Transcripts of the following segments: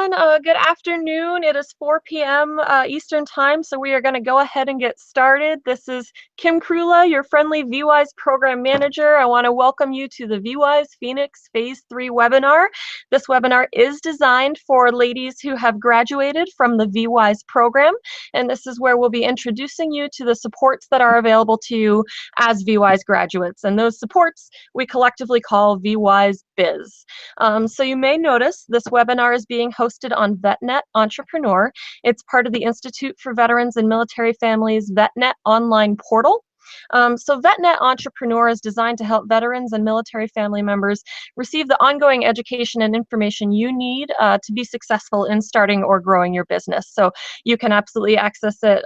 everyone. Good afternoon. It is 4 p.m. Eastern Time, so we are going to go ahead and get started. This is Kim Krula, your friendly VWise Program Manager. I want to welcome you to the VWise Phoenix Phase 3 webinar. This webinar is designed for ladies who have graduated from the VWise program, and this is where we'll be introducing you to the supports that are available to you as VWise graduates. And those supports we collectively call VWise Biz. So you may notice this webinar is being hosted on VetNet Entrepreneur. It's part of the Institute for Veterans and Military Families VetNet online portal. So VetNet Entrepreneur is designed to help veterans and military family members receive the ongoing education and information you need to be successful in starting or growing your business. So you can absolutely access it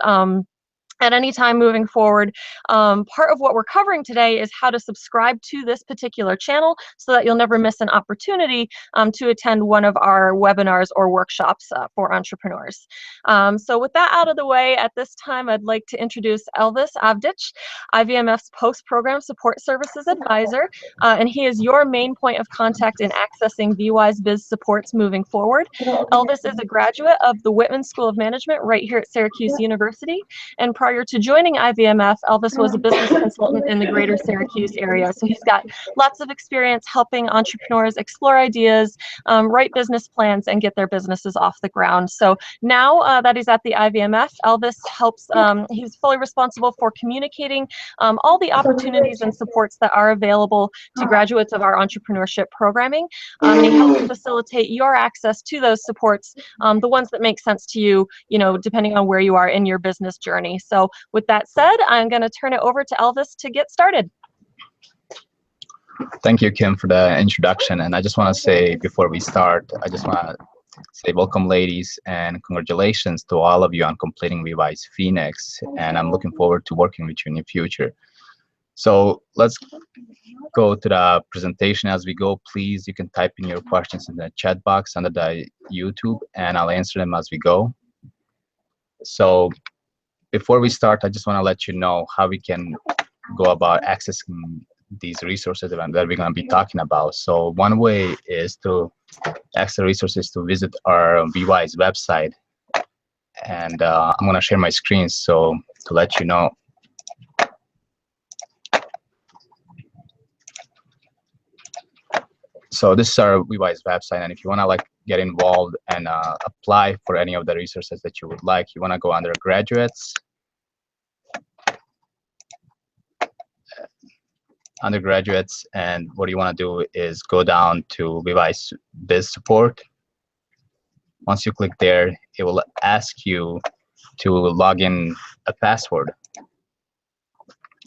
at any time moving forward. Part of what we're covering today is how to subscribe to this particular channel so that you'll never miss an opportunity to attend one of our webinars or workshops for entrepreneurs. So with that out of the way, at this time, I'd like to introduce Elvis Avdic, IVMF's Post-Program Support Services Advisor, and he is your main point of contact in accessing VWise Biz supports moving forward. Elvis is a graduate of the Whitman School of Management right here at Syracuse University, and prior to joining IVMF, Elvis was a business consultant in the greater Syracuse area. So he's got lots of experience helping entrepreneurs explore ideas, write business plans, and get their businesses off the ground. So now that he's at the IVMF, Elvis helps, he's fully responsible for communicating all the opportunities and supports that are available to graduates of our entrepreneurship programming. And he helps facilitate your access to those supports, the ones that make sense to you, depending on where you are in your business journey. So with that said, I'm going to turn it over to Elvis to get started. Thank you, Kim, for the introduction. And I just want to say, before we start, I just want to say welcome, ladies, and congratulations to all of you on completing VWise Phoenix. And I'm looking forward to working with you in the future. So let's go to the presentation as we go. Please, you can type in your questions in the chat box under the YouTube, and I'll answer them as we go. So before we start, I just want to let you know how we can go about accessing these resources that we're going to be talking about. So one way is to access resources to visit our VWise website. And I'm going to share my screen so to let you know. So this is our VWise website, and if you want to get involved and apply for any of the resources that you would like, you want to go under graduates, undergraduates, and what you want to do is go down to VWise Biz Support. Once you click there, it will ask you to log in a password.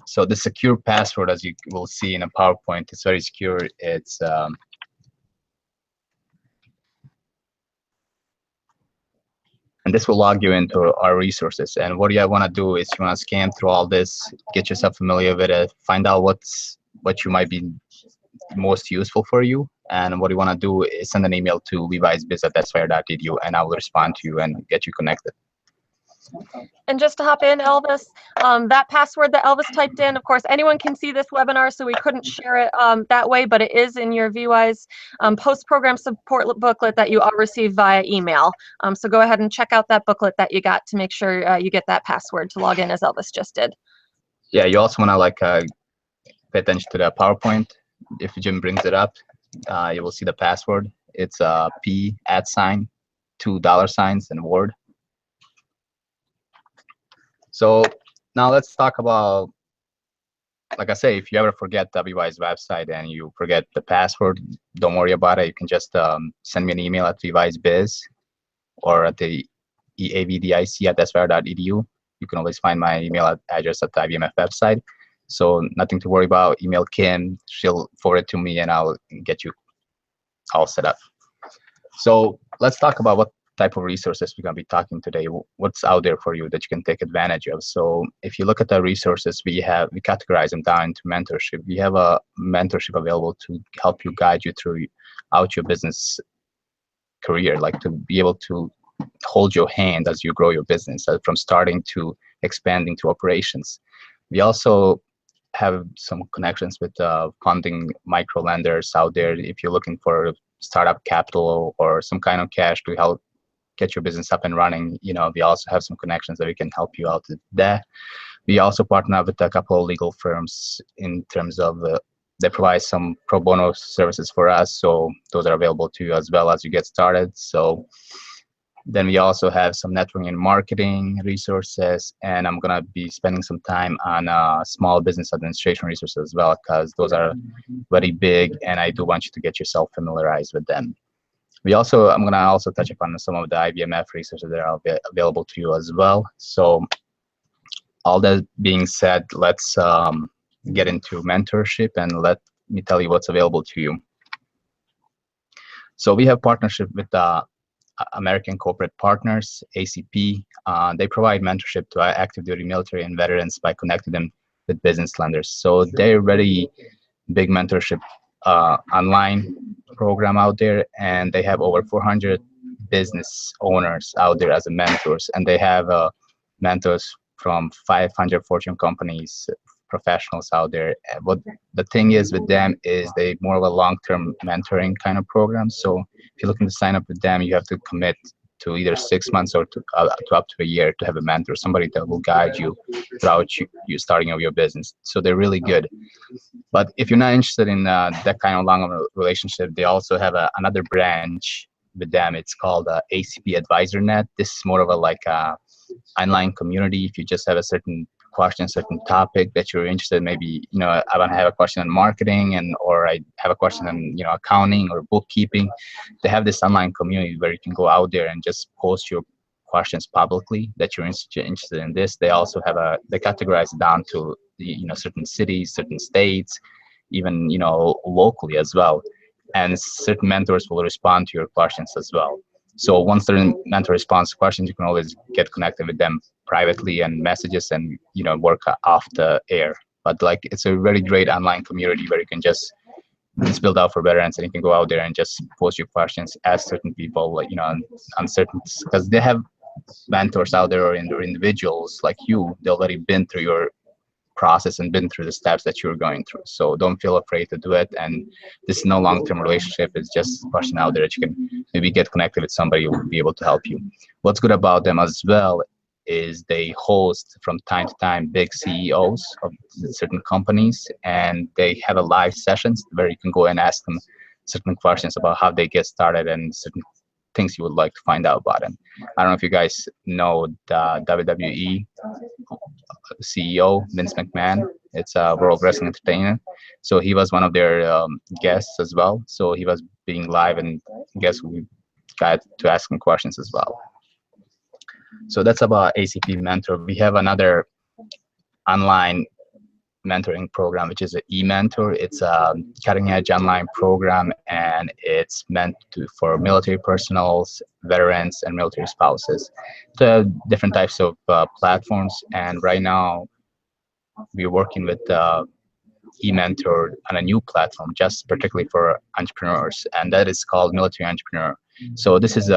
So the secure password, as you will see in a PowerPoint, is very secure. It's and this will log you into our resources. And what you want to do is you want to scan through all this, get yourself familiar with it, find out what you might be most useful for you. And what you want to do is send an email to levi'sbiz@sfire.edu, and I will respond to you and get you connected. And just to hop in, Elvis, that password that Elvis typed in, of course, anyone can see this webinar, so we couldn't share it that way, but it is in your VWise post-program support booklet that you all received via email. So go ahead and check out that booklet that you got to make sure you get that password to log in as Elvis just did. Yeah, you also want to pay attention to the PowerPoint. If Jim brings it up, you will see the password. It's P @ 2 $, and Word. So now let's talk about, like I say, if you ever forget the VWise website and you forget the password, don't worry about it. You can just send me an email at VWiseBiz or at the avdic@sfire.edu. You can always find my email address at the IVMF website. So nothing to worry about. Email Kim, she'll forward it to me, and I'll get you all set up. So let's talk about what type of resources we're going to be talking today. What's out there for you that you can take advantage of. So if you look at the resources we categorize them down into mentorship. We have a mentorship available to help you guide you throughout your business career, to be able to hold your hand as you grow your business, from starting to expanding to operations. We also have some connections with funding micro lenders out there. If you're looking for startup capital or some kind of cash to help get your business up and running, we also have some connections that we can help you out with that. We also partner up with a couple of legal firms in terms of they provide some pro bono services for us, so those are available to you as well as you get started. So then we also have some networking and marketing resources, and I'm gonna be spending some time on small business administration resources as well, because those are very big, and I do want you to get yourself familiarized with them. I'm gonna also touch upon some of the IVMF resources that are available to you as well. So all that being said, let's get into mentorship, and let me tell you what's available to you. So we have partnership with American Corporate Partners, ACP. They provide mentorship to active duty military and veterans by connecting them with business lenders. So they're very big mentorship online program out there, and they have over 400 business owners out there as mentors, and they have mentors from 500 Fortune companies, professionals out there. What the thing is with them is they more of a long-term mentoring kind of program. So if you're looking to sign up with them, you have to commit to either 6 months or to up to a year to have a mentor, somebody that will guide you throughout you starting of your business. So they're really good. But if you're not interested in that kind of long relationship, they also have another branch with them. It's called ACP Advisor Net. This is more of a like a online community. If you just have a certain question, certain topic that you're interested in, maybe I want to have a question on marketing, or I have a question on accounting or bookkeeping. They have this online community where you can go out there and just post your questions publicly that you're interested in this. They also have they categorize it down to certain cities, certain states, even locally as well, and certain mentors will respond to your questions as well. So once the mentor responds to questions, you can always get connected with them privately and messages, and work off the air. But like, it's a very great online community where you can just, it's built out for veterans, and you can go out there and just post your questions, ask certain people, like on certain, because they have mentors out there or individuals like you. They already been through your process and been through the steps that you're going through. So don't feel afraid to do it. And this is no long-term relationship. It's just a question out there that you can maybe get connected with somebody who will be able to help you. What's good about them as well is they host from time to time big CEOs of certain companies, and they have a live sessions where you can go and ask them certain questions about how they get started and certain things you would like to find out about them. I don't know if you guys know the WWE CEO, Vince McMahon. It's a World Wrestling Entertainer. So he was one of their guests as well. So he was being live, and guess we got to ask him questions as well. So that's about ACP Mentor. We have another online mentoring program, which is an e-mentor. It's a cutting-edge online program, and it's meant for military personnels, veterans, and military spouses. So different types of platforms, and right now we're working with e-mentor on a new platform just particularly for entrepreneurs, and that is called Military Entrepreneur. So this is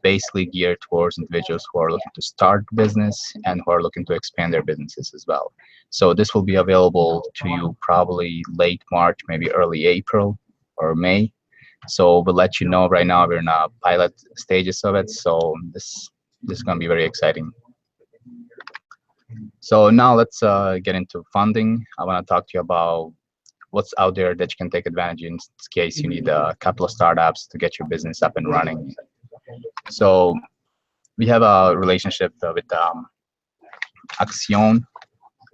basically geared towards individuals who are looking to start business and who are looking to expand their businesses as well. So this will be available to you probably late March, maybe early April or May. So we'll let you know. Right now we're in pilot stages of it, so this is going to be very exciting. So now let's get into funding. I want to talk to you about what's out there that you can take advantage in case you need a couple of startups to get your business up and running. So we have a relationship with Accion.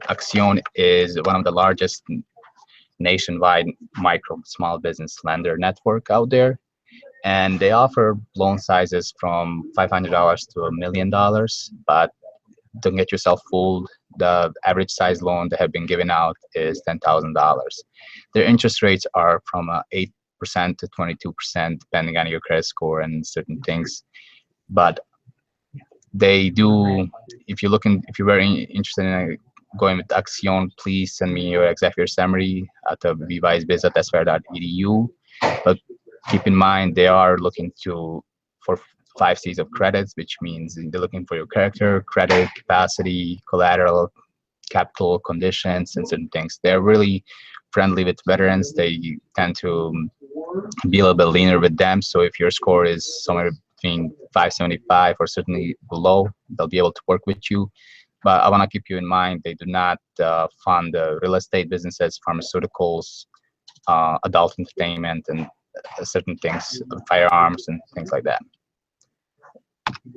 Accion is one of the largest nationwide micro small business lender network out there, and they offer loan sizes from $500 to $1 million, but don't get yourself fooled. The average size loan that have been given out is $10,000. Their interest rates are from 8% to 22%, depending on your credit score and certain things. But they do, if you're very interested in going with Accion, please send me your executive summary at vvicebiz@sfr.edu. But keep in mind, they are looking for 5 C's of credits, which means they're looking for your character, credit, capacity, collateral, capital, conditions, and certain things. They're really friendly with veterans. They tend to be a little bit leaner with them. So if your score is somewhere between 575 or certainly below, they'll be able to work with you. But I want to keep you in mind, they do not fund real estate businesses, pharmaceuticals, adult entertainment, and certain things, firearms and things like that.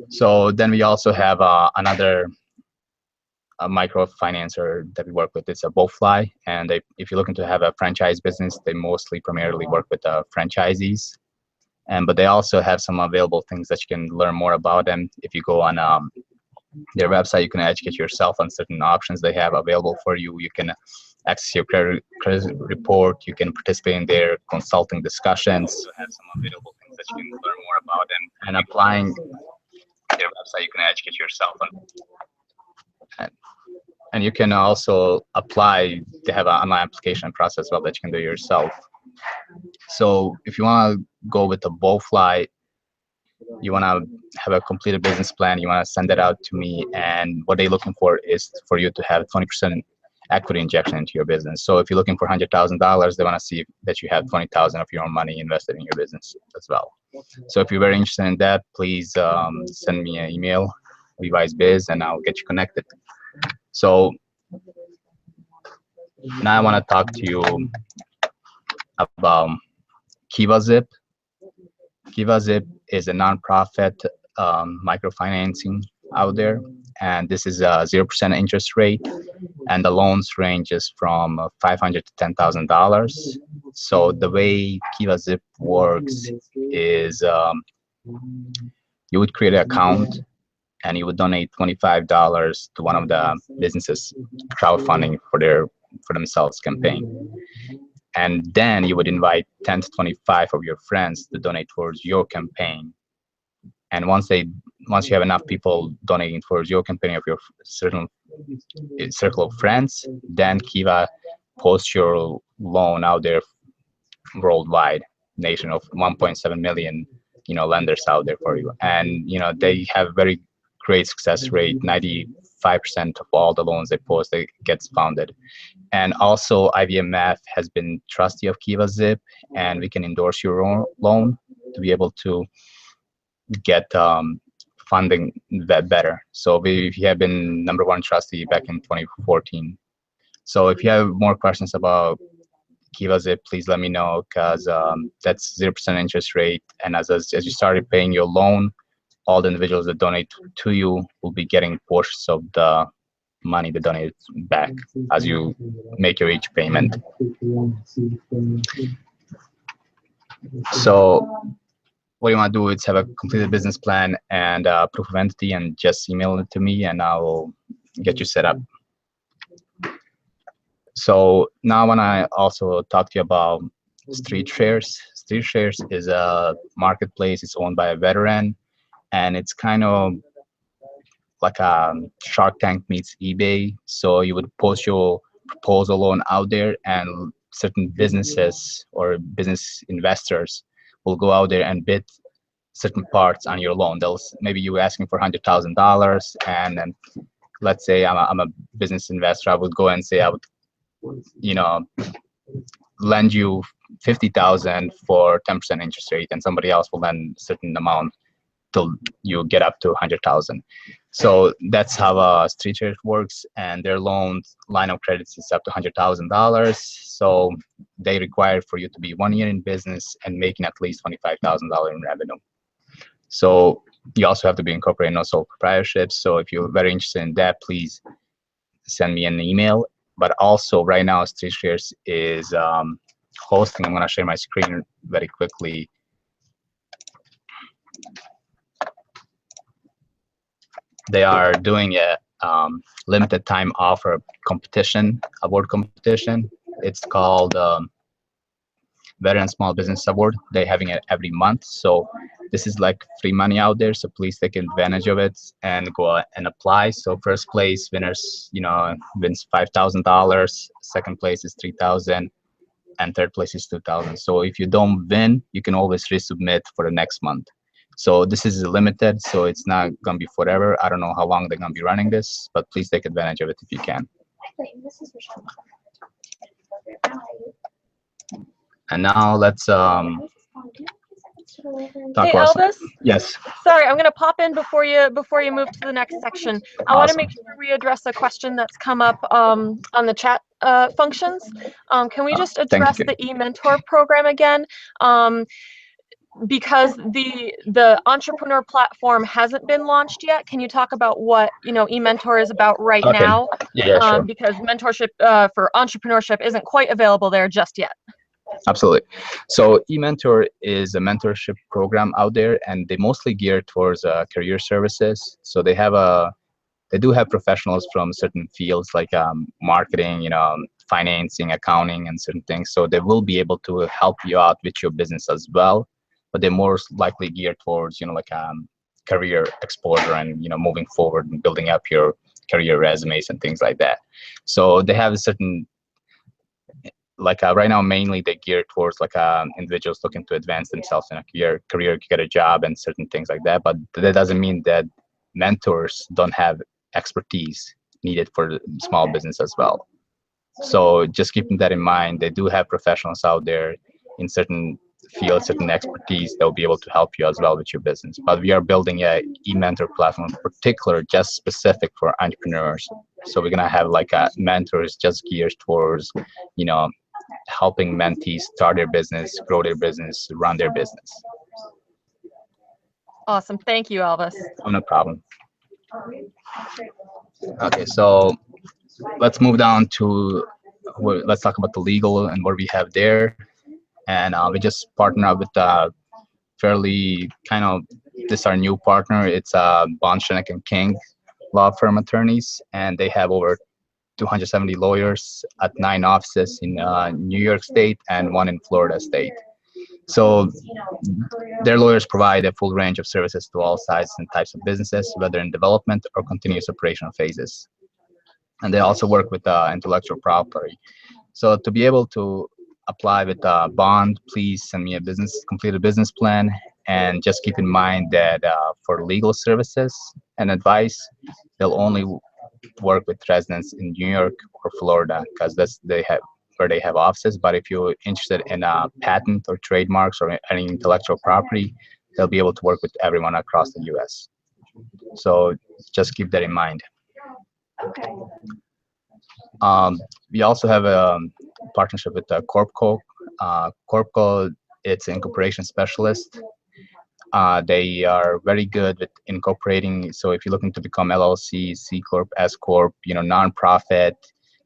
So then we also have another microfinancer that we work with. It's a Bowfly, and if you're looking to have a franchise business, they primarily work with franchisees. But they also have some available things that you can learn more about them. If you go on their website, you can educate yourself on certain options they have available for you. You can access your credit report. You can participate in their consulting discussions. You have some available things that you can learn more about them. And applying their website, you can educate yourself on. And you can also apply. They have an online application process as well that you can do yourself. So if you want to go with a Bowfly, you want to have a completed business plan, you want to send it out to me, and what they're looking for is for you to have 20% equity injection into your business. So if you're looking for $100,000, they want to see that you have 20,000 of your own money invested in your business as well. So if you're very interested in that, please send me an email, Levi'sBiz, and I'll get you connected. So now I want to talk to you about KivaZip. KivaZip is a nonprofit microfinancing out there, and this is a 0% interest rate, and the loans ranges from $500 to $10,000. So the way KivaZip works is you would create an account and you would donate $25 to one of the businesses crowdfunding for themselves campaign. And then you would invite 10 to 25 of your friends to donate towards your campaign. And once you have enough people donating towards your campaign of your certain circle of friends, then Kiva posts your loan out there worldwide, nation of 1.7 million, lenders out there for you. And, they have very great success rate. 95% of all the loans they post, they gets funded. And also IVMF has been trustee of KivaZip, and we can endorse your own loan to be able to get funding that better. So we have been #1 trustee back in 2014. So if you have more questions about KivaZip, please let me know, because that's 0% interest rate. And as you started paying your loan, all the individuals that donate to you will be getting portions of the money they donate back as you make your each payment. So what you want to do is have a completed business plan and proof of entity, and just email it to me, and I will get you set up. So now I want to also talk to you about Street Shares. Street Shares is a marketplace. It's owned by a veteran, and it's kind of like a Shark Tank meets eBay. So you would post your proposal loan out there, and certain businesses or business investors will go out there and bid certain parts on your loan. Maybe you were asking for $100,000, and then let's say I'm a business investor. I would go and say I would, lend you $50,000 for 10% interest rate, and somebody else will lend a certain amount till you get up to $100,000. So that's how Street Shares works, and their loan line of credits is up to $100,000. So they require for you to be 1 year in business and making at least $25,000 in revenue. So you also have to be incorporated in sole proprietorship. So if you're very interested in that, please send me an email. But also right now, Street Shares is hosting. I'm going to share my screen very quickly. They are doing a limited time offer competition, award competition. It's called Veteran Small Business Award. They're having it every month. So this is like free money out there. So please take advantage of it and go and apply. So first place winners, wins $5,000. Second place is $3,000, and third place is $2,000. So if you don't win, you can always resubmit for the next month. So this is limited, so it's not gonna be forever. I don't know how long they're gonna be running this, but please take advantage of it if you can. And now let's talk Hey about Elvis, yes. sorry, I'm gonna pop in before you move to the next section. I want to Awesome. make sure we address a question that's come up on the chat functions. Can we just Thank address you. the eMentor program again? Because the entrepreneur platform hasn't been launched yet. Can you talk about what eMentor is about right Okay. now? Yeah, sure. Because mentorship for entrepreneurship isn't quite available there just yet. Absolutely. So eMentor is a mentorship program out there, and they mostly geared towards career services. So they do have professionals from certain fields like marketing, financing, accounting, and certain things. So they will be able to help you out with your business as well, but they're more likely geared towards like career exposure and moving forward and building up your career resumes and things like that. So they have a certain like right now mainly they gear towards like individuals looking to advance themselves in a career, get a job and certain things like that. But that doesn't mean that mentors don't have expertise needed for the small business as well. So just keeping that in mind, they do have professionals out there in certain fields, certain expertise that will be able to help you as well with your business. But we are building a e-mentor platform in particular, just specific for entrepreneurs. So we're gonna have like mentors just geared towards, helping mentees start their business, grow their business, run their business. Awesome. Thank you, Elvis. Oh, no problem. Okay, so let's move down to let's talk about the legal and what we have there. And we just partner up with fairly kind of this our new partner. It's Bond Schenek and King law firm attorneys, and they have over 270 lawyers at 9 offices in New York State and 1 in Florida State. So their lawyers provide a full range of services to all sizes and types of businesses, whether in development or continuous operational phases. And they also work with intellectual property. So to be able to apply with Bond, please send me complete a business plan, and just keep in mind that for legal services and advice, they'll only work with residents in New York or Florida because where they have offices. But if you're interested in patent or trademarks or any intellectual property, they'll be able to work with everyone across the U.S. So just keep that in mind. We also have a partnership with Corpco. Corpco, it's an incorporation specialist. They are very good with incorporating. So if you're looking to become LLC, C Corp, S Corp, nonprofit,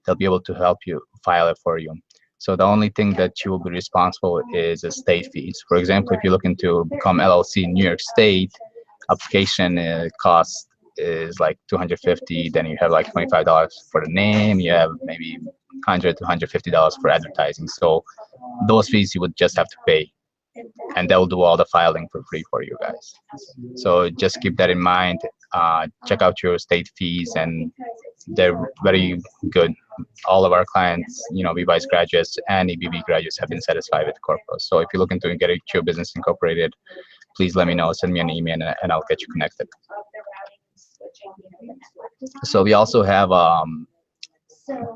they'll be able to help you file it for you. So the only thing that you will be responsible is the state fees. For example, if you're looking to become LLC in New York State, application cost is like $250. Then you have like $25 for the name. You have maybe $100 to $150 for advertising. So those fees you would just have to pay, and they'll do all the filing for free for you guys. So just keep that in mind. Check out your state fees, and they're very good. All of our clients, VBIS graduates and EBB graduates have been satisfied with Corpus. So if you're looking to get your business incorporated, please let me know. Send me an email, and I'll get you connected. So we also have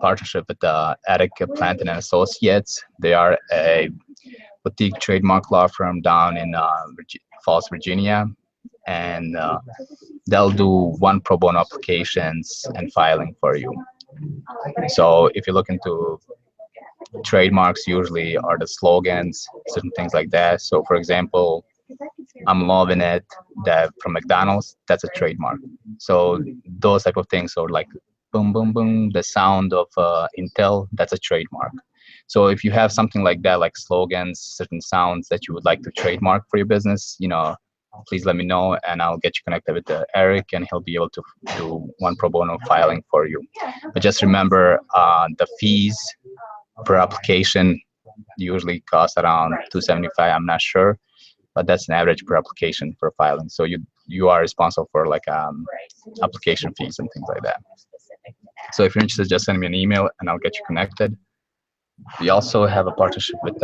partnership with Avdic Plantin and Associates. They are a boutique trademark law firm down in Falls, Virginia, and they'll do one pro bono applications and filing for you. So if you're looking to trademarks, usually are the slogans, certain things like that. So for example, I'm loving it, that from McDonald's, that's a trademark. So those type of things, or like boom, boom, boom, the sound of Intel, that's a trademark. So if you have something like that, like slogans, certain sounds that you would like to trademark for your business, please let me know, and I'll get you connected with Eric, and he'll be able to do one pro bono filing for you. But just remember, the fees per application usually cost around $275. I'm not sure, but that's an average per application for filing. So you are responsible for like application fees and things like that. So if you're interested, just send me an email and I'll get you connected. We also have a partnership with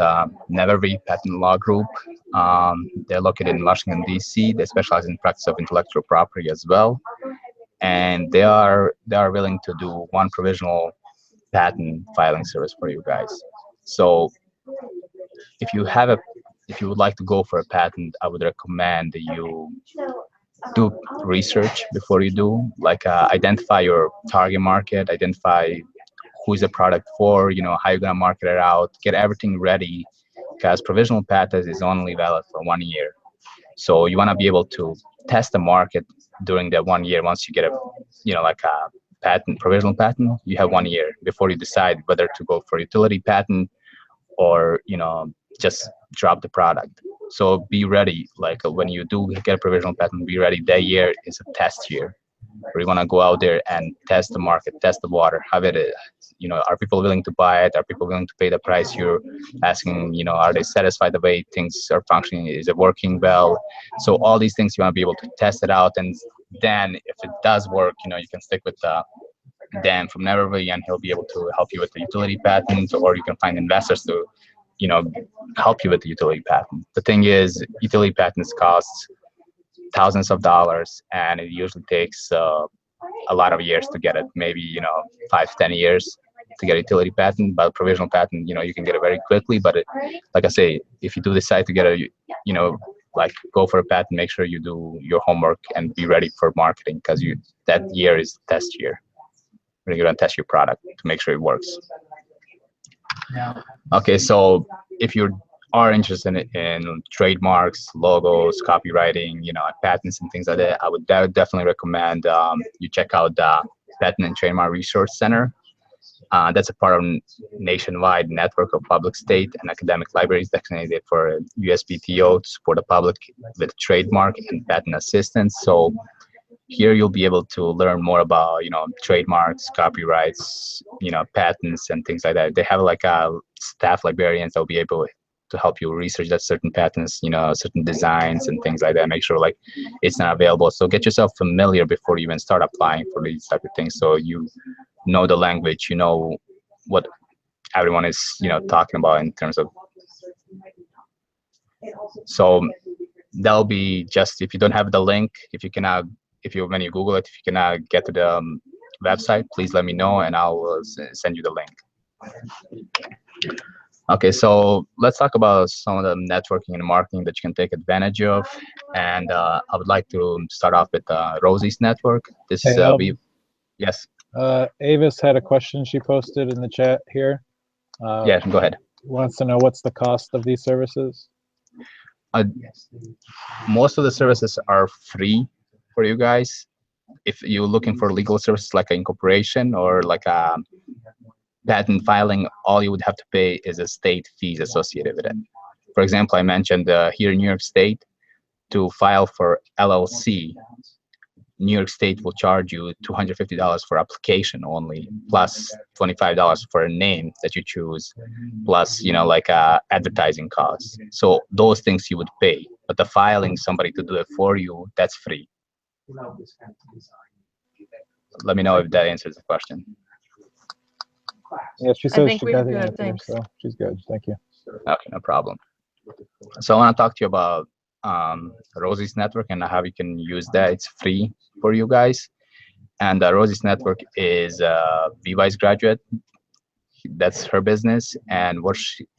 Neverve Patent Law Group. They're located in Washington, D.C. They specialize in practice of intellectual property as well, and they are willing to do one provisional patent filing service for you guys. So if you would like to go for a patent, I would recommend that you do research before you do, like identify your target market, identify who's the product for, how you're gonna market it out, get everything ready, because provisional patent is only valid for 1 year. So you want to be able to test the market during that 1 year. Once you get like a patent, provisional patent, you have 1 year before you decide whether to go for utility patent or just drop the product. So be ready. Like when you do get a provisional patent, be ready. That year is a test year where you want to go out there and test the market, test the water. How it is, are people willing to buy it? Are people willing to pay the price you're asking? Are they satisfied the way things are functioning? Is it working well? So all these things you want to be able to test it out, and then if it does work, you can stick with Dan from Neverly, and he'll be able to help you with the utility patent, or you can find investors to help you with the utility patent. The thing is, utility patents costs thousands of dollars, and it usually takes a lot of years to get it, maybe 5 to 10 years to get a utility patent. But provisional patent, you can get it very quickly. But like I say, if you do decide to get a like go for a patent, make sure you do your homework and be ready for marketing, because that year is the test year where you're going to test your product to make sure it works. Okay, so if you are interested in trademarks, logos, copywriting, patents and things like that, I would definitely recommend you check out the Patent and Trademark Resource Center. That's a part of a nationwide network of public, state, and academic libraries designated for USPTO to support the public with trademark and patent assistance. So here you'll be able to learn more about trademarks, copyrights, patents and things like that. They have like a staff librarians that will be able to help you research that certain patents, certain designs and things like that. Make sure like it's not available. So get yourself familiar before you even start applying for these type of things, so you know the language, what everyone is talking about in terms of. So that'll be just, if you don't have the link, when you Google it, if you cannot get to the website, please let me know and I will send you the link. Okay, so let's talk about some of the networking and marketing that you can take advantage of. And I would like to start off with Rosie's network. This is yes. Avis had a question she posted in the chat here. Yeah, go ahead. Wants to know what's the cost of these services. Most of the services are free for you guys. If you're looking for legal services like an incorporation or like a patent filing, all you would have to pay is a state fees associated with it. For example, I mentioned here in New York State, to file for LLC, New York State will charge you $250 for application only, plus $25 for a name that you choose, plus like advertising costs. So those things you would pay, but the filing somebody to do it for you, that's free. Let me know if that answers the question. Yeah, she says she got the answer, so she's good. Thank you. Okay, no problem. So I want to talk to you about Rosie's network and how you can use that. It's free for you guys. And Rosie's network is VWise graduate. That's her business. And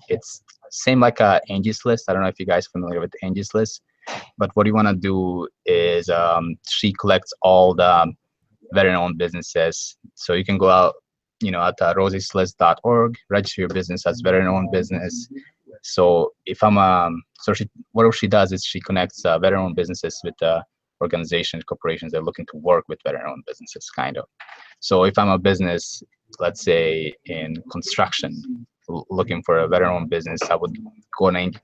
it's same like Angie's List. I don't know if you guys are familiar with Angie's List, but what you want to do is she collects all the veteran-owned businesses. So you can go out, at rosieslist.org, register your business as veteran-owned business. So if what she does is she connects veteran-owned businesses with organizations, corporations that are looking to work with veteran-owned businesses, kind of. So if I'm a business, let's say in construction, looking for a veteran-owned business, I would go and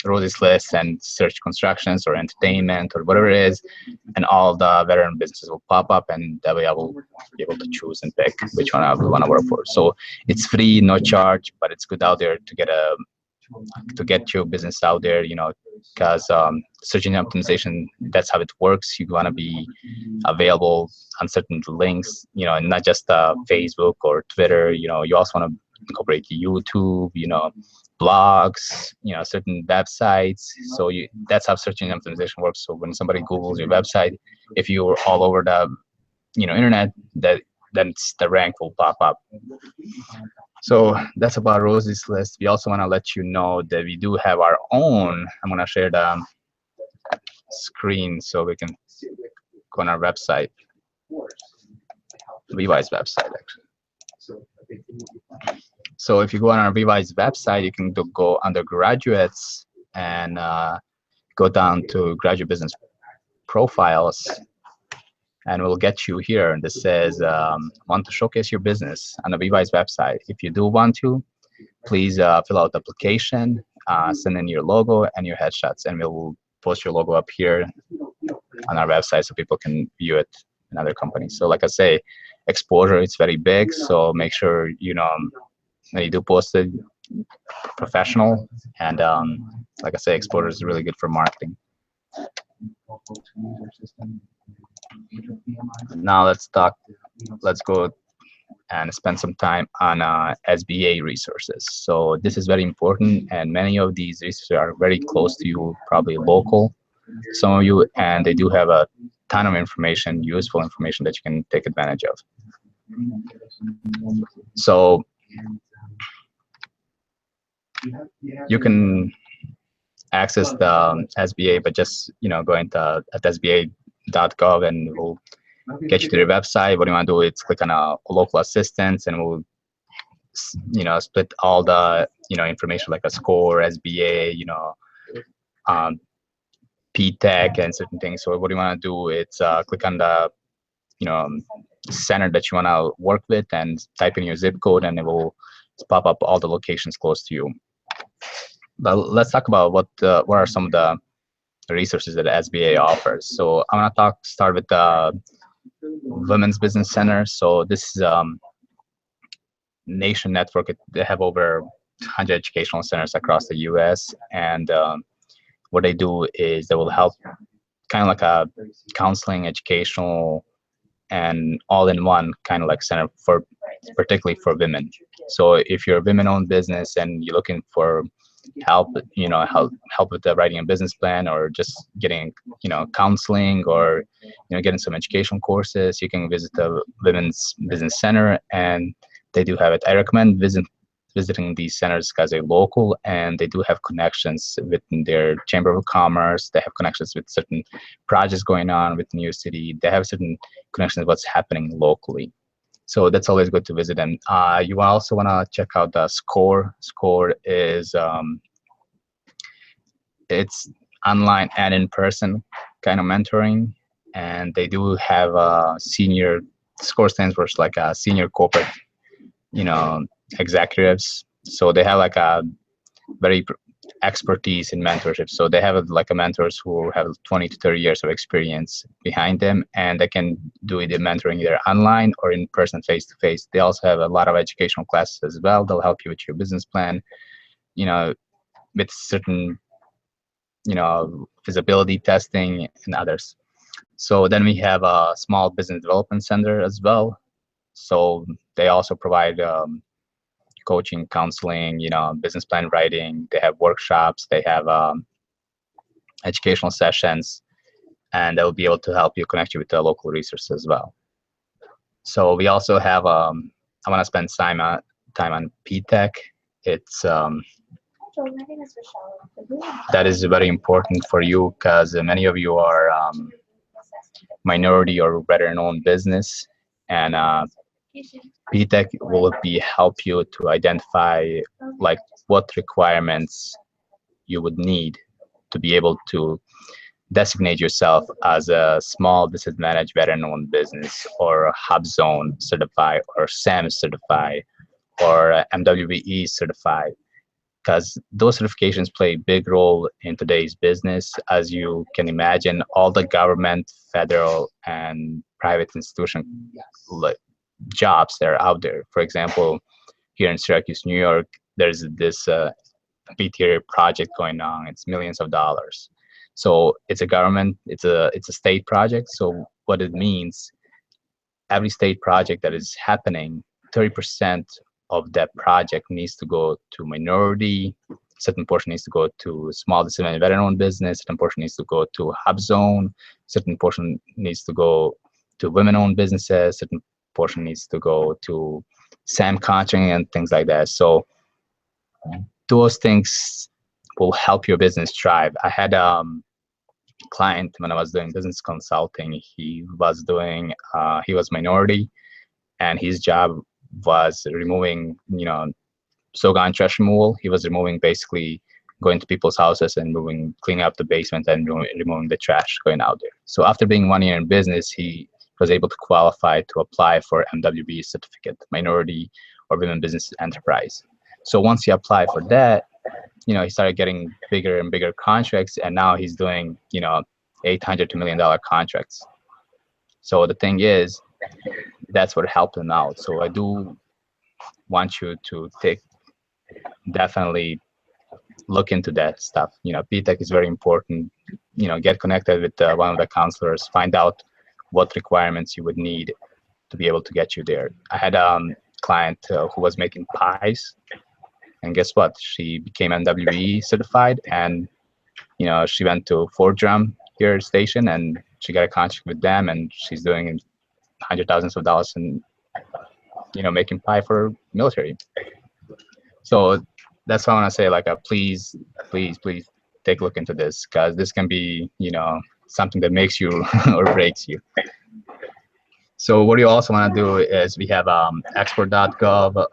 Rosie's List and search constructions or entertainment or whatever it is, and all the veteran businesses will pop up, and that way I will be able to choose and pick which one I would want to work for. So it's free, no charge, but it's good out there to get your business out there, because search engine optimization, that's how it works. You want to be available on certain links, and not just Facebook or Twitter. You also want to incorporate YouTube, blogs, certain websites. So that's how search engine optimization works. So when somebody Googles your website, if you're all over the internet, then the rank will pop up. So that's about Rosie's list. We also want to let you know that we do have our own. I'm going to share the screen so we can go on our website, VWise website actually. So if you go on our VWise website, you can go under graduates and go down to graduate business profiles, and we'll get you here. And this says want to showcase your business on the VWise website. If you do want to, please fill out the application, send in your logo and your headshots, and we'll post your logo up here on our website so people can view it in other companies. So like I say, exposure, it's very big, so make sure when you do post it, professional, and like I say, exposure is really good for marketing. Now let's go and spend some time on SBA resources. So this is very important, and many of these resources are very close to you, probably local, some of you, and they do have a ton of information, useful information that you can take advantage of. So you can access the SBA, but just go into at sba.gov and we'll get you to the website. What you want to do is click on a local assistance, and we'll split all the information like a score, SBA, PTech and certain things. So what you want to do is click on the center that you want to work with and type in your zip code, and it will pop up all the locations close to you. But let's talk about what are some of the resources that SBA offers. So I want to start with the Women's Business Center. So this is nation network. They have over 100 educational centers across the U.S. and what they do is they will help, kind of like a counseling, educational, and all-in-one kind of like center for particularly for women. So if you're a women-owned business and you're looking for help, help with the writing a business plan, or just getting counseling, or getting some educational courses, you can visit the Women's Business Center, and they do have it. I recommend visiting these centers as a local, and they do have connections with their Chamber of Commerce. They have connections with certain projects going on within your city. They have certain connections with what's happening locally. So that's always good to visit them. You also want to check out the SCORE. SCORE is it's online and in-person kind of mentoring, and they do have a senior. SCORE stands for like a senior corporate, executives. So they have like a very expertise in mentorship. So they have like a mentors who have 20 to 30 years of experience behind them, and they can do the mentoring either online or in person, face to face. They also have a lot of educational classes as well. They'll help you with your business plan, with certain, feasibility testing and others. So then we have a small business development center as well. So they also provide coaching, counseling, business plan writing. They have workshops, they have educational sessions, and they'll be able to help you connect you with the local resources as well. So we also have, I want to spend time on PTech. It's that is very important for you because many of you are minority or veteran-owned business, and PTech will help you to identify like what requirements you would need to be able to designate yourself as a small disadvantaged veteran-owned business, or HubZone certified, or SAM certified, or MWBE certified, because those certifications play a big role in today's business. As you can imagine, all the government, federal, and private institution jobs that are out there. For example, here in Syracuse, New York, there's this BTA project going on. It's millions of dollars. So it's a government, it's a state project. So what it means, every state project that is happening, 30% of that project needs to go to minority, certain portion needs to go to small disadvantaged veteran-owned business, certain portion needs to go to HubZone, certain portion needs to go to women-owned businesses, certain portion needs to go to SAM contracting and things like that. So those things will help your business thrive. I had client when I was doing business consulting. He was doing he was minority, and his job was removing Sogan trash removal. He was removing, basically going to people's houses and cleaning up the basement and removing the trash going out there. So after being 1 year in business, he was able to qualify to apply for MWB certificate, minority or women business enterprise. So once he applied for that, he started getting bigger and bigger contracts, and now he's doing, $800 to $1 million contracts. So the thing is, that's what helped him out. So I do want you to definitely look into that stuff. PTech is very important. Get connected with one of the counselors, find out what requirements you would need to be able to get you there. I had a client who was making pies, and guess what? She became MWE certified, and she went to Fort Drum here station, and she got a contract with them, and she's doing hundreds of thousands of dollars and making pie for military. So that's why I want to say, please take a look into this, because this can be something that makes you or breaks you. So what you also want to do is, we have export.gov.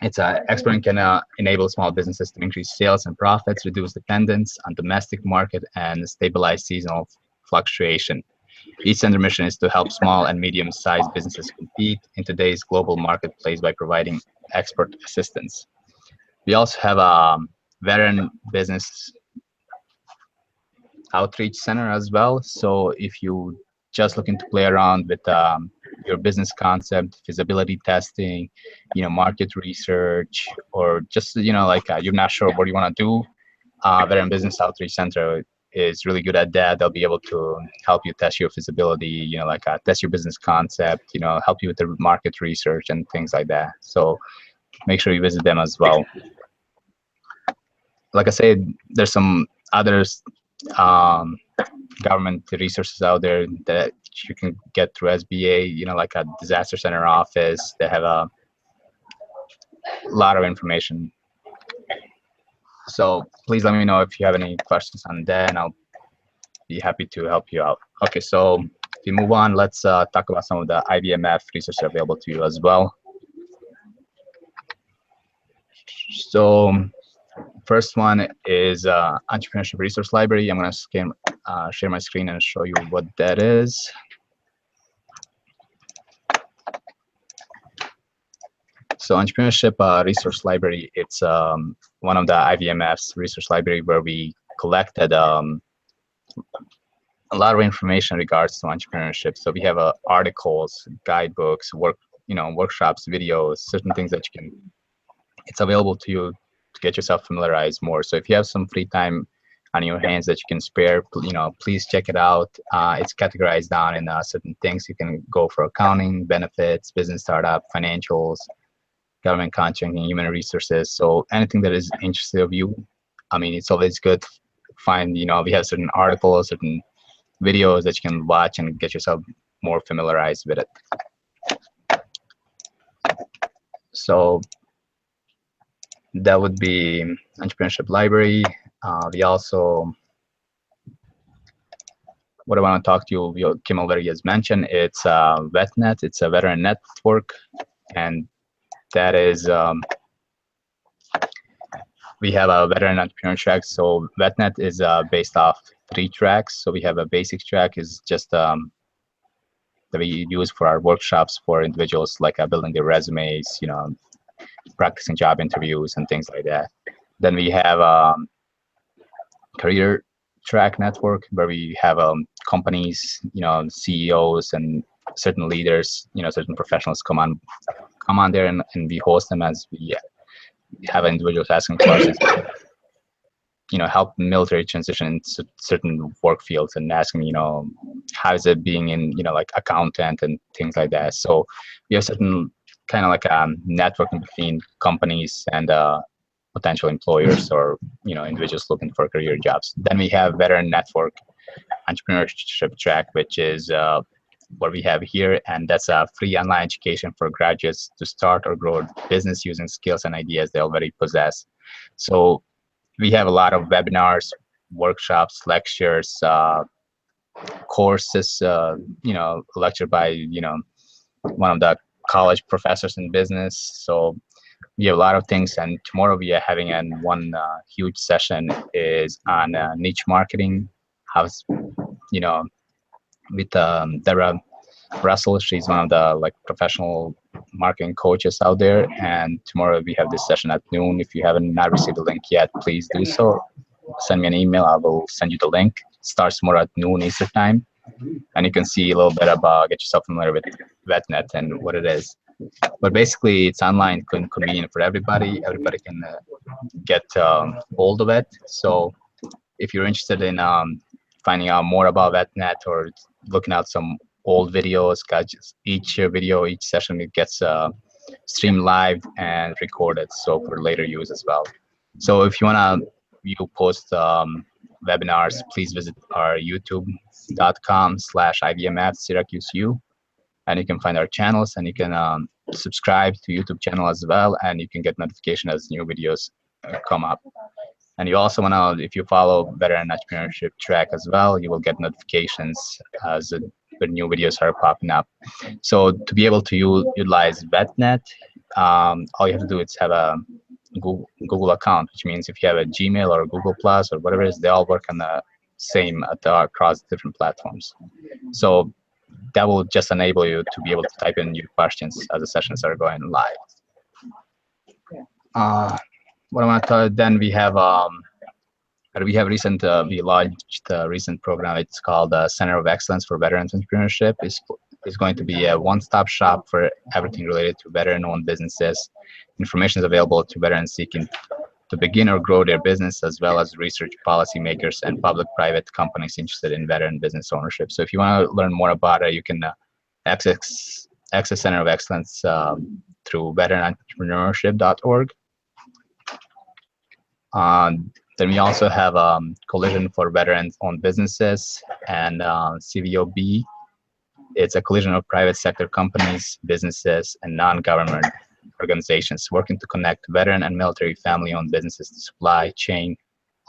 It's exporting can enable small businesses to increase sales and profits, reduce dependence on domestic market, and stabilize seasonal fluctuation. Each center mission is to help small and medium-sized businesses compete in today's global marketplace by providing export assistance. We also have a veteran business outreach center as well. So if you just looking to play around with your business concept, feasibility testing, market research, or just you're not sure what you want to do, Veteran Business Outreach Center is really good at that. They'll be able to help you test your feasibility, test your business concept, help you with the market research and things like that. So make sure you visit them as well. Like I said, there's some others government resources out there that you can get through SBA, like a disaster center office. They have a lot of information. So please let me know if you have any questions on that, and I'll be happy to help you out. Okay, so if we move on, let's talk about some of the IVMF resources available to you as well. So first one is Entrepreneurship Resource Library. I'm going to share my screen and show you what that is. So Entrepreneurship Resource Library, it's one of the IVMF's resource library where we collected a lot of information in regards to entrepreneurship. So we have articles, guidebooks, workshops, videos, certain things that you can, it's available to you to get yourself familiarized more. So if you have some free time on your hands that you can spare, please check it out. It's categorized down in certain things. You can go for accounting, benefits, business startup, financials, government contracting, human resources. So anything that is interested of you, it's always good to find, we have certain articles, certain videos that you can watch and get yourself more familiarized with it. So that would be Entrepreneurship Library. We also, what I want to talk to you, Kim already has mentioned, it's VetNet. It's a veteran network, and that is, we have a veteran entrepreneur track. So VetNet is based off 3 tracks. So we have a basic track, is just that we use for our workshops for individuals, like building their resumes, practicing job interviews and things like that. Then we have career track network, where we have companies, CEOs and certain leaders, certain professionals come on there, and we host them as we have individuals asking questions, help military transition into certain work fields, and asking, how is it being in, like accountant and things like that. So we have certain kind of like networking between companies and potential employers, or individuals looking for career jobs. Then we have veteran network entrepreneurship track, which is what we have here, and that's a free online education for graduates to start or grow a business using skills and ideas they already possess. So we have a lot of webinars, workshops, lectures, courses, lectured by, one of the college professors in business. So we have a lot of things, and tomorrow we are having one huge session is on niche marketing. How's, with Deborah Russell. She's one of the professional marketing coaches out there. And tomorrow we have this session at noon. If you haven't not received the link yet, please do so. Send me an email. I will send you the link. It starts tomorrow at noon Eastern time, and you can see a little bit about, get yourself familiar with VetNet and what it is. But basically, it's online, convenient for everybody. Everybody can get hold of it. So if you're interested in finding out more about VetNet or looking at some old videos, guys, each video, each session, it gets streamed live and recorded, so for later use as well. So if you want to post webinars, please visit our youtube.com/IVMF Syracuse U, and you can find our channels, and you can subscribe to YouTube channel as well, and you can get notification as new videos come up. And you also want to, if you follow Veteran Entrepreneurship track as well, you will get notifications as the new videos are popping up. So to be able to utilize VetNet, all you have to do is have a Google account, which means if you have a Gmail or a Google Plus or whatever it is, they all work on the same across different platforms. So that will just enable you to be able to type in your questions as the sessions are going live. What I want to tell you, then we have we launched a recent program. It's called Center of Excellence for Veterans Entrepreneurship. It's going to be a one-stop shop for everything related to veteran-owned businesses. Information is available to veterans seeking to begin or grow their business, as well as research policymakers and public-private companies interested in veteran business ownership. So if you want to learn more about it, you can access Center of Excellence through veteranentrepreneurship.org. Then we also have Collision for Veterans-Owned Businesses and CVOB. It's a collision of private sector companies, businesses, and non-government organizations working to connect veteran and military family-owned businesses to supply chain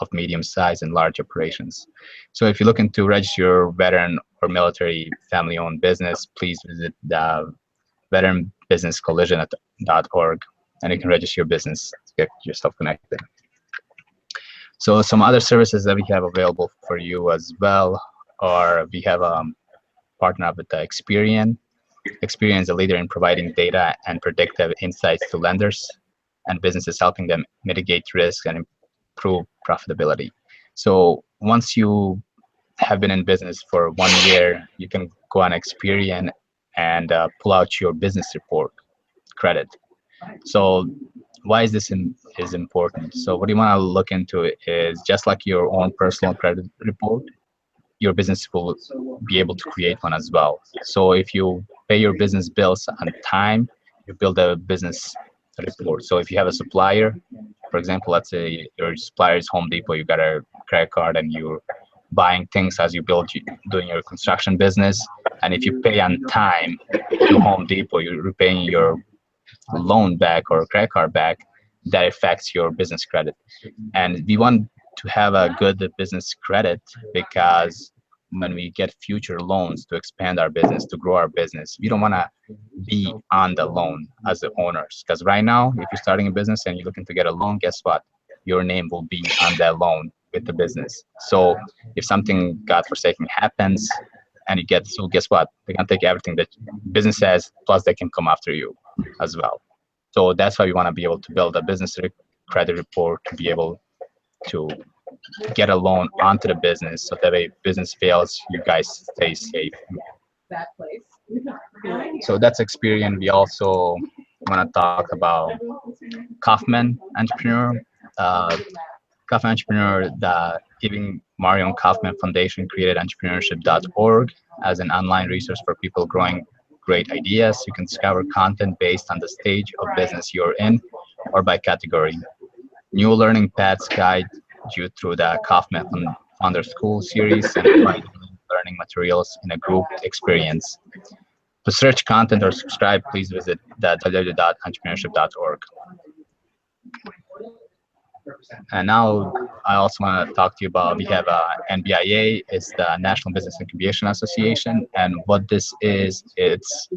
of medium-sized and large operations. So if you're looking to register your veteran or military family-owned business, please visit the veteranbusinesscollision.org, and you can register your business to get yourself connected. So some other services that we have available for you as well are, we have partnered up with Experian. Experian is a leader in providing data and predictive insights to lenders and businesses, helping them mitigate risk and improve profitability. So once you have been in business for 1 year, you can go on Experian and pull out your business report credit. So why is this is important? So what you want to look into is, just like your own personal credit report, your business will be able to create one as well. So if you pay your business bills on time, you build a business report. So if you have a supplier, for example, let's say your supplier is Home Depot, you got a credit card and you're buying things as you doing your construction business. And if you pay on time to Home Depot, you're repaying your loan back or credit card back. That affects your business credit. And we want to have a good business credit, because when we get future loans to expand our business, to grow our business, we don't want to be on the loan as the owners. Because right now, if you're starting a business and you're looking to get a loan, guess what? Your name will be on that loan with the business. So if something, God forsaken, happens and you get, so guess what? They can take everything that business has, plus they can come after you as well. So that's why we want to be able to build a business credit report to be able to get a loan onto the business, so that way if business fails, you guys stay safe. So that's Experian. We also want to talk about Kaufman Entrepreneur. Kaufman Entrepreneur, the Giving Marion Kaufman Foundation created entrepreneurship.org as an online resource for people growing great ideas. You can discover content based on the stage of business you're in or by category. New learning paths guide you through the Kaufman Founder School series and provide learning materials in a group experience. To search content or subscribe, please visit www.entrepreneurship.org. And now I also want to talk to you about, we have NBIA, it's the National Business Incubation Association. And what this is, it's,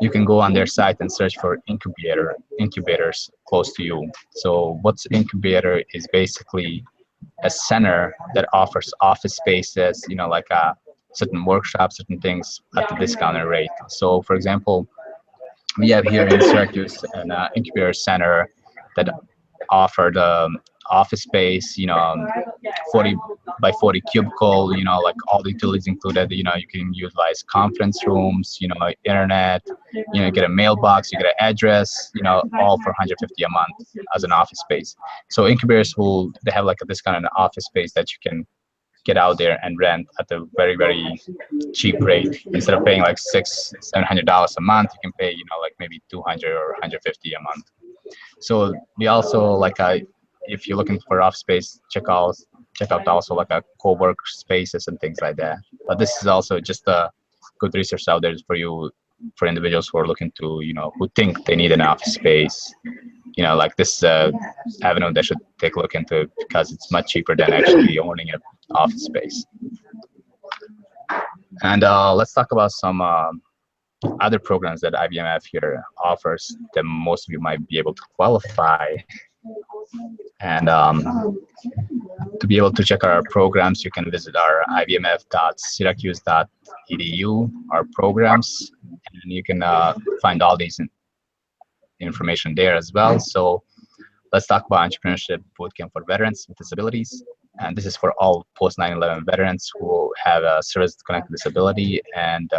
you can go on their site and search for incubators close to you. So what's incubator is basically a center that offers office spaces, you know, like certain workshops, certain things at the discounted rate. So for example, we have here in Syracuse an incubator center that offered office space, you know, 40 by 40 cubicle, you know, like all the utilities included. You know, you can utilize conference rooms, you know, internet, you know, you get a mailbox, you get an address, you know, all for $150 a month as an office space. So incubators they have like a discounted office space that you can get out there and rent at a very, very cheap rate. Instead of paying like $600-700 a month, you can pay, you know, like maybe $200 or $150 a month. So we also like if you're looking for office space, check out also like a co-work spaces and things like that. But this is also just a good resource out there for you, for individuals who are looking to, you know, who think they need an office space. You know, like this avenue they should take a look into, because it's much cheaper than actually owning an office space. And let's talk about some other programs that IVMF here offers that most of you might be able to qualify. And to be able to check our programs, you can visit our ivmf.syracuse.edu, our programs, and you can find all these information there as well. So let's talk about Entrepreneurship Bootcamp for Veterans with Disabilities. And this is for all post 9/11 veterans who have a service-connected disability. And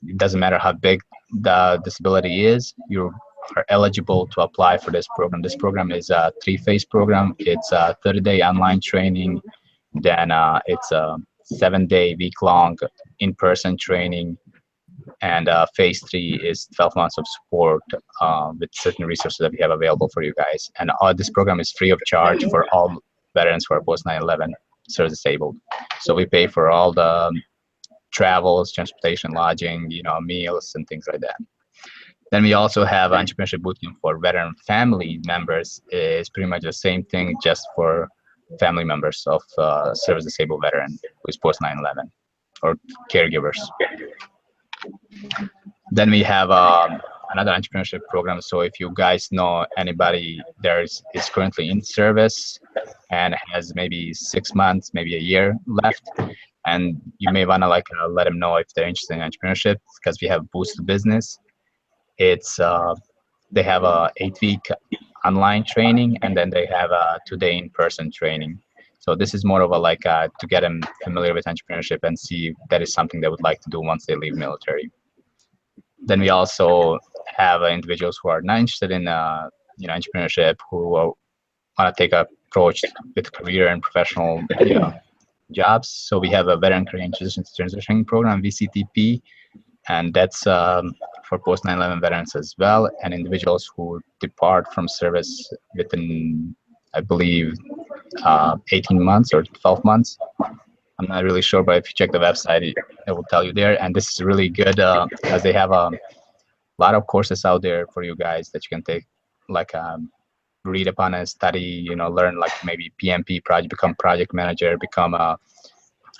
it doesn't matter how big the disability is, you are eligible to apply for this program. This program is a 3-phase program. It's a 30-day online training. Then it's a 7-day, week-long in-person training. And phase 3 is 12 months of support with certain resources that we have available for you guys. And this program is free of charge for all veterans who are post 9/11 service disabled. So we pay for all the travels, transportation, lodging, you know, meals and things like that. Then we also have Entrepreneurship Bootcamp for veteran family members. Is pretty much the same thing, just for family members of service disabled veteran who is post 9/11 or caregivers. Then we have another entrepreneurship program. So if you guys know anybody that is currently in service and has maybe 6 months, maybe a year left, and you may want to like let them know if they're interested in entrepreneurship, because we have Boost to Business. It's they have a 8-week online training, and then they have a 2-day in-person training. So this is more of a like to get them familiar with entrepreneurship and see if that is something they would like to do once they leave military. Then we also have individuals who are not interested in you know, entrepreneurship, who want to take an approach with career and professional, you know, jobs. So we have a veteran career and transitioning program, VCTP, and that's for post 9/11 veterans as well, and individuals who depart from service within, I believe, 18 months or 12 months. I'm not really sure, but if you check the website, it will tell you there. And this is really good as they have a lot of courses out there for you guys that you can take, like read upon and study, you know, learn like maybe PMP project, become project manager, become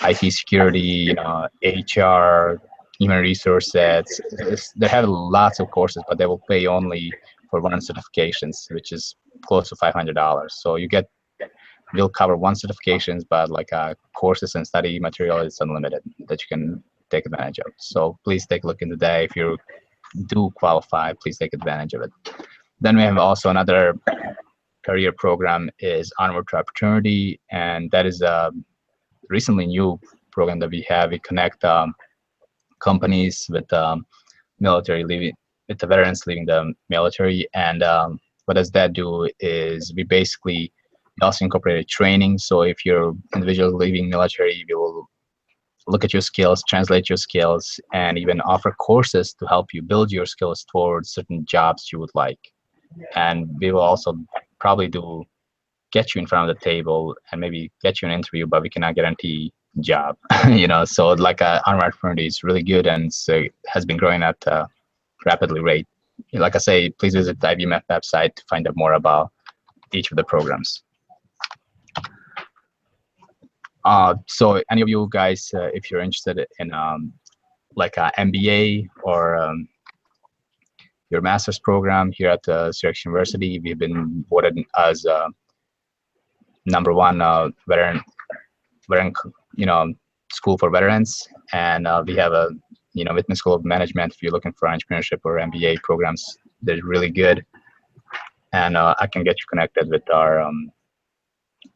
IT security, you know, HR, human resources. They have lots of courses, but they will pay only for 1 certifications, which is close to $500. So you get, we'll cover 1 certifications, but like courses and study material is unlimited that you can take advantage of. So please take a look into that. If you do qualify, please take advantage of it. Then we have also another career program is Onward to Opportunity, and that is a recently new program that we have. We connect companies with military leaving, with the veterans leaving the military, and what does that do is we basically also incorporated training. So if you're individual leaving military, we will look at your skills, translate your skills, and even offer courses to help you build your skills towards certain jobs you would like. And we will also probably get you in front of the table and maybe get you an interview, but we cannot guarantee job. So like our opportunity is really good, and so has been growing at a rapidly rate. Like I say, please visit the IVMF website to find out more about each of the programs. So any of you guys, if you're interested in like an MBA or your master's program here at Syracuse University, we've been voted as #1 veteran school for veterans, and we have a VetNet School of Management. If you're looking for entrepreneurship or MBA programs, they're really good, and I can get you connected with our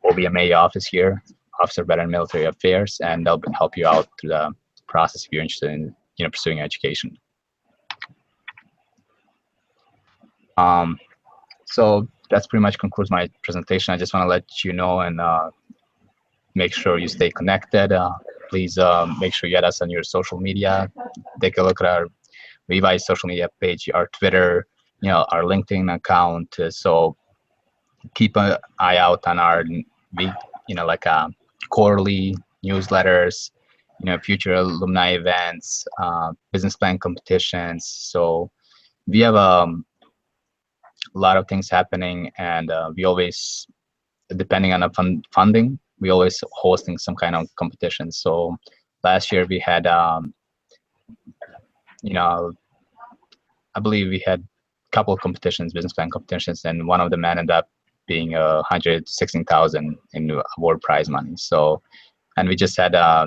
OBMA office here, Office of Veteran Military Affairs, and they'll help you out through the process if you're interested in pursuing education. So that's pretty much concludes my presentation. I just want to let you know and make sure you stay connected. Please make sure you add us on your social media. Take a look at our VEVICE social media page, our Twitter, our LinkedIn account. So keep an eye out on our like quarterly newsletters, future alumni events, business plan competitions. So we have a lot of things happening, and we always, depending on the funding, we always hosting some kind of competition. So last year we had, I believe we had a couple of competitions, business plan competitions, and one of them ended up being $116,000 in award prize money. So, and we just had a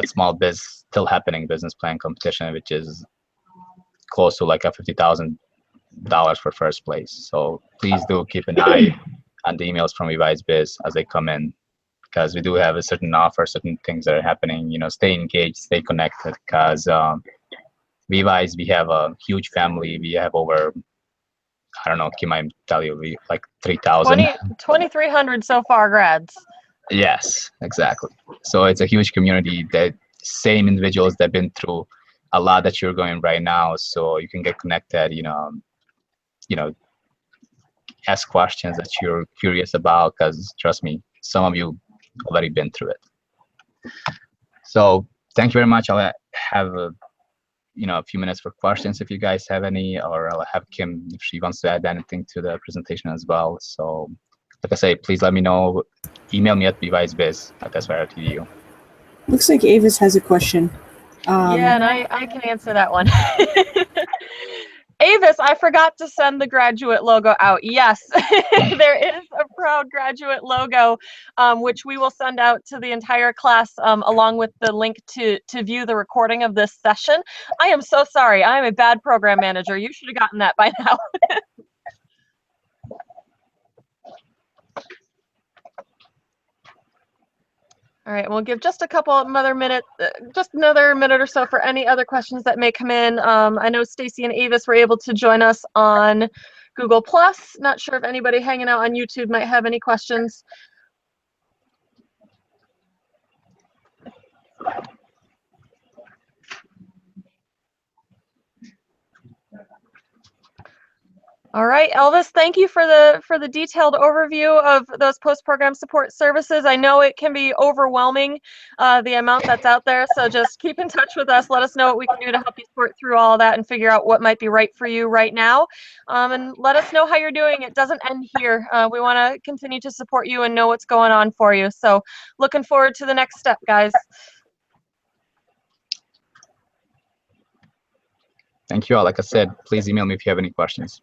small biz still happening business plan competition, which is close to like a $50,000 for first place. So please do keep an eye on the emails from VEVICE Biz as they come in, because we do have a certain offer, certain things that are happening. Stay engaged, stay connected, because VEVICE, we have a huge family. We have over, I don't know, Kim, I tell you, we like 3,000. 2,300 so far grads. Yes, exactly. So it's a huge community, that same individuals that have been through a lot that you're going right now. So you can get connected, ask questions that you're curious about, because trust me, some of you already been through it. So thank you very much. I'll have a few minutes for questions if you guys have any, or I'll have Kim if she wants to add anything to the presentation as well. So like I say, please let me know. Email me at vevicbiz@aspire.edu. Looks like Avis has a question. Yeah, and I can answer that one. Avis, I forgot to send the graduate logo out. Yes, there is a proud graduate logo, which we will send out to the entire class, along with the link to view the recording of this session. I am so sorry. I am a bad program manager. You should have gotten that by now. All right, we'll give just a couple another minute or so for any other questions that may come in. I know Stacy and Avis were able to join us on Google+. Not sure if anybody hanging out on YouTube might have any questions. All right, Elvis, thank you for the detailed overview of those post-program support services. I know it can be overwhelming, the amount that's out there, so just keep in touch with us. Let us know what we can do to help you sort through all that and figure out what might be right for you right now. And let us know how you're doing. It doesn't end here. We want to continue to support you and know what's going on for you. So looking forward to the next step, guys. Thank you all. Like I said, please email me if you have any questions.